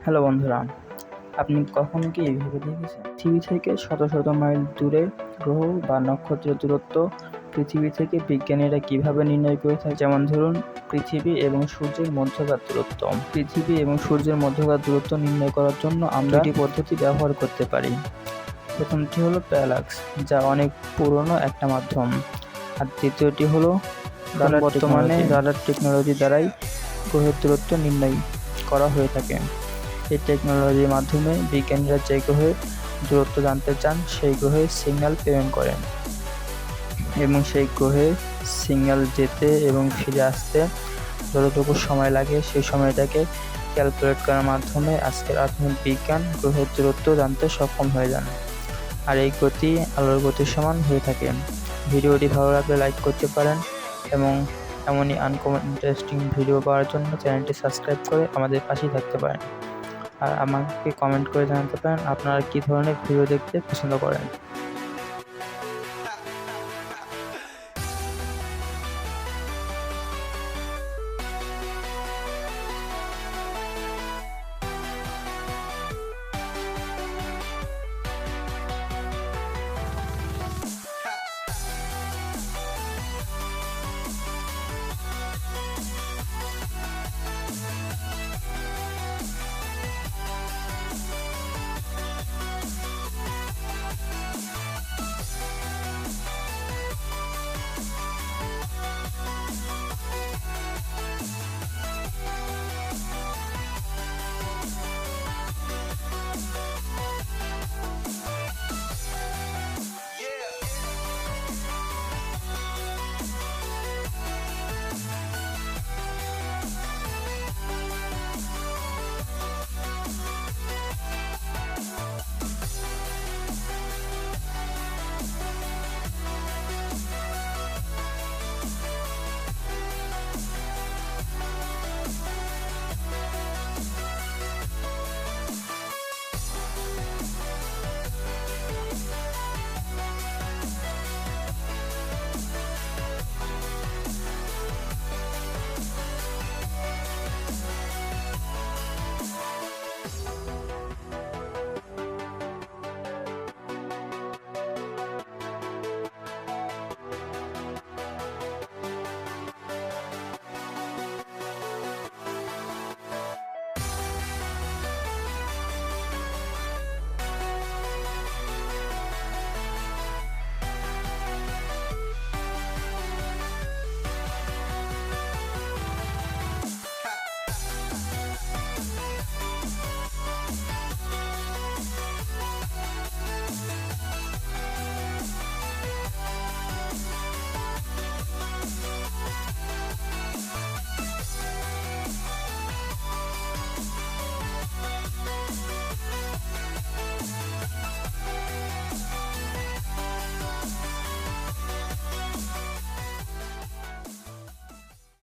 Hello বন্ধুরা, আপনি কখনো কি ভেবে দেখেছেন পৃথিবী থেকে শত শত মাইল দূরে গ্রহ বা নক্ষত্রের দূরত্ব পৃথিবী থেকে বিজ্ঞানীরা কিভাবে নির্ণয় করে থাকে? যেমন ধরুন, পৃথিবী এবং সূর্যের মধ্যকার দূরত্ব। পৃথিবী এবং সূর্যের মধ্যকার দূরত্ব নির্ণয় করার জন্য আমরা দুটি পদ্ধতি ব্যবহার করতে পারি। প্রথমটি হলো প্যারালাক্স, যা অনেক পুরনো একটা মাধ্যম, আর দ্বিতীয়টি হলো বর্তমানে রাডার টেকনোলজি দ্বারাই গ্রহের দূরত্ব নির্ণয় করা হয়ে থাকে। এই টেকনোলজির মাধ্যমে বিজ্ঞানীরা যে গ্রহের দূরত্ব জানতে চান সেই গ্রহে সিগন্যাল প্রেরণ করেন, এবং সেই গ্রহে সিগন্যাল যেতে এবং ফিরে আসতে যতটুকু সময় লাগে সেই সময়টাকে ক্যালকুলেট করার মাধ্যমে আজকের আধুনিক বিজ্ঞান গ্রহের দূরত্ব জানতে সক্ষম হয়ে যান। আর এই গতি আলোর গতির সমান হয়ে থাকে। ভিডিওটি ভালো লাগলে লাইক করতে পারেন এবং এমনই আনকমন ইন্টারেস্টিং ভিডিও পাওয়ার জন্য চ্যানেলটি সাবস্ক্রাইব করে আমাদের পাশেই থাকতে পারেন। আর আমাকে কমেন্ট করে জানাতে পারেন আপনারা কী ধরনের ভিডিও দেখতে পছন্দ করেন।